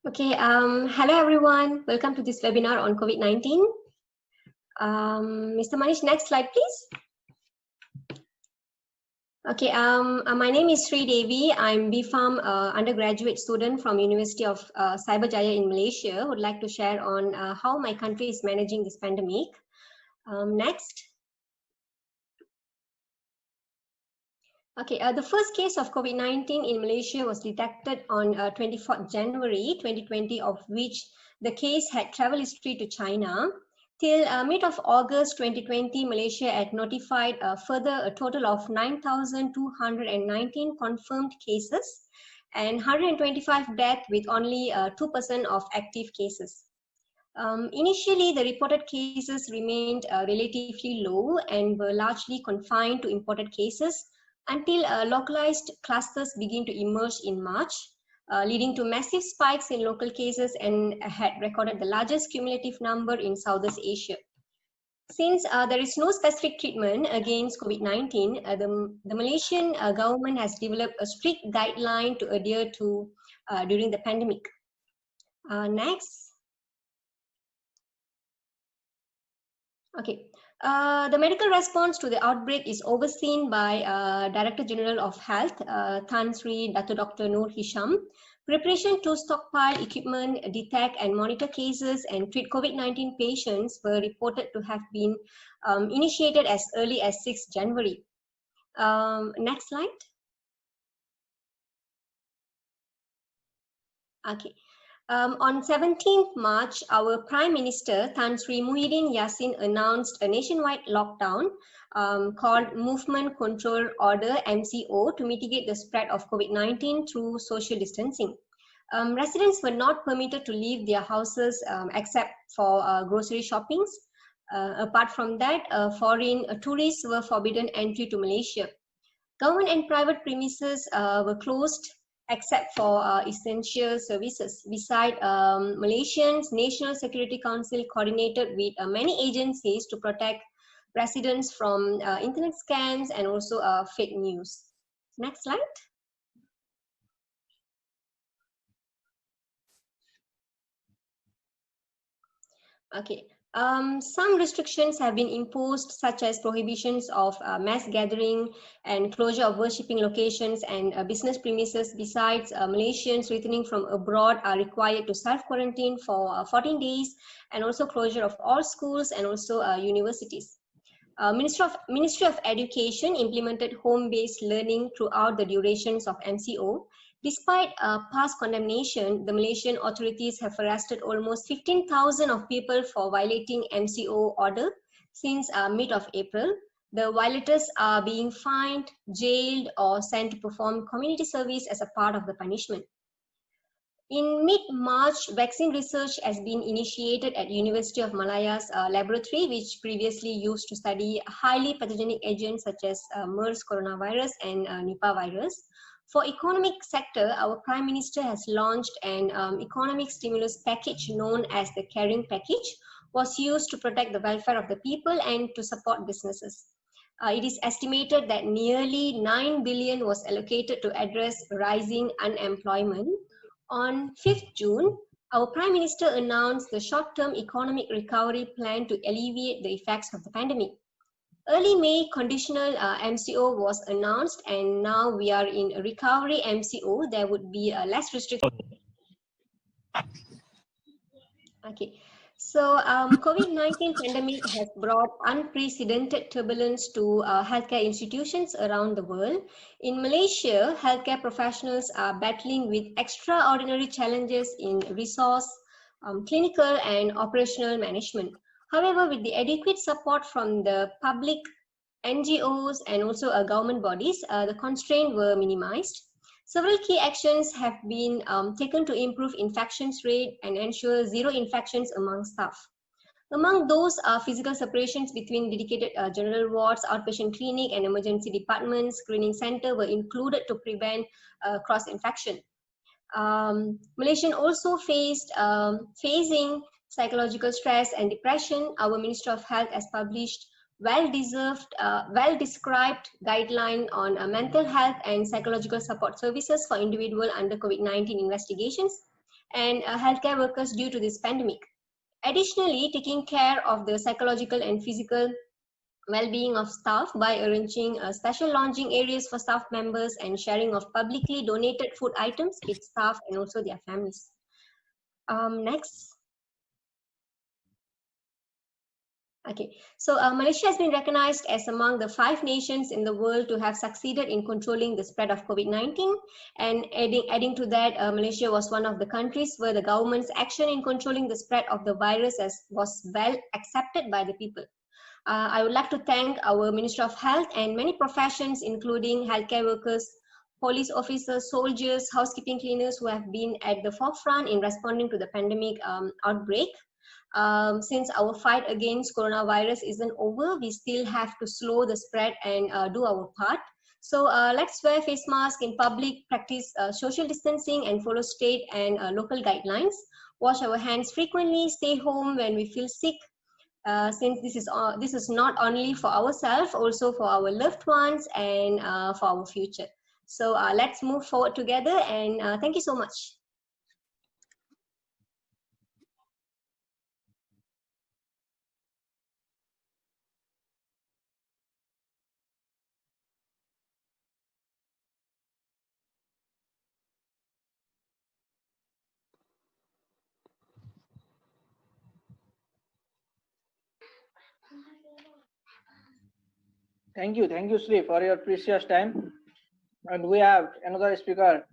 Okay, hello everyone. Welcome to this webinar on COVID-19. Mr. Manish, next slide, please. Okay, my name is Sri Devi. I'm BPharm undergraduate student from University of Cyberjaya in Malaysia. Would like to share on how my country is managing this pandemic. Next. Okay, the first case of COVID-19 in Malaysia was detected on 24th January 2020, of which the case had travel history to China. Till mid of August 2020, Malaysia had notified further a total of 9,219 confirmed cases and 125 deaths with only 2% of active cases. Initially, the reported cases remained relatively low and were largely confined to imported cases until localized clusters began to emerge in March, leading to massive spikes in local cases and had recorded the largest cumulative number in Southeast Asia. Since there is no specific treatment against COVID-19, the Malaysian government has developed a strict guideline to adhere to during the pandemic. Next. Okay. The medical response to the outbreak is overseen by Director General of Health, Tan Sri Dr. Noor Hisham. Preparation to stockpile equipment, detect and monitor cases and treat COVID-19 patients were reported to have been initiated as early as 6 January. Next slide. Okay. On 17th March, our Prime Minister Tan Sri Muhyiddin Yassin announced a nationwide lockdown called Movement Control Order MCO to mitigate the spread of COVID-19 through social distancing. Residents were not permitted to leave their houses except for grocery shoppings. Apart from that, foreign tourists were forbidden entry to Malaysia. Government and private premises were closed except for essential services. Besides, Malaysians National Security Council coordinated with many agencies to protect residents from internet scams and also fake news. Next slide. Okay. Some restrictions have been imposed, such as prohibitions of mass gathering and closure of worshipping locations and business premises. Besides, Malaysians returning from abroad are required to self-quarantine for 14 days, and also closure of all schools and also universities. Ministry of Education implemented home-based learning throughout the durations of MCO. Despite past condemnation, the Malaysian authorities have arrested almost 15,000 of people for violating MCO order since mid of April. The violators are being fined, jailed, or sent to perform community service as a part of the punishment. In mid-March, vaccine research has been initiated at University of Malaya's laboratory, which previously used to study highly pathogenic agents such as MERS coronavirus and Nipah virus. For economic sector, our Prime Minister has launched an economic stimulus package known as the Caring Package, was used to protect the welfare of the people and to support businesses. It is estimated that nearly 9 billion was allocated to address rising unemployment. On 5th June, our Prime Minister announced the short-term economic recovery plan to alleviate the effects of the pandemic. Early May, conditional MCO was announced, and now we are in a recovery MCO. There would be less restrictions. Okay. So COVID-19 pandemic has brought unprecedented turbulence to healthcare institutions around the world. In Malaysia, healthcare professionals are battling with extraordinary challenges in resource, clinical and operational management. However, with the adequate support from the public, NGOs and also government bodies, the constraints were minimized. Several key actions have been taken to improve infections rate and ensure zero infections among staff. Among those are physical separations between dedicated general wards, outpatient clinic and emergency departments, screening center were included to prevent cross-infection. Malaysian also facing psychological stress and depression. Our Ministry of Health has published well-described guideline on mental health and psychological support services for individuals under COVID-19 investigations. and healthcare workers due to this pandemic. Additionally, taking care of the psychological and physical well-being of staff by arranging special lounging areas for staff members and sharing of publicly donated food items with staff and also their families. Next. Okay, so Malaysia has been recognized as among the 5 nations in the world to have succeeded in controlling the spread of COVID-19. And adding to that, Malaysia was one of the countries where the government's action in controlling the spread of the virus was well accepted by the people. I would like to thank our Ministry of Health and many professions, including healthcare workers, police officers, soldiers, housekeeping cleaners who have been at the forefront in responding to the pandemic outbreak. Since our fight against coronavirus isn't over, we still have to slow the spread and do our part. So let's wear face masks in public, practice social distancing and follow state and local guidelines. Wash our hands frequently, stay home when we feel sick, since this is not only for ourselves, also for our loved ones and for our future. So let's move forward together, and thank you so much. Thank you, Sri, for your precious time. And we have another speaker,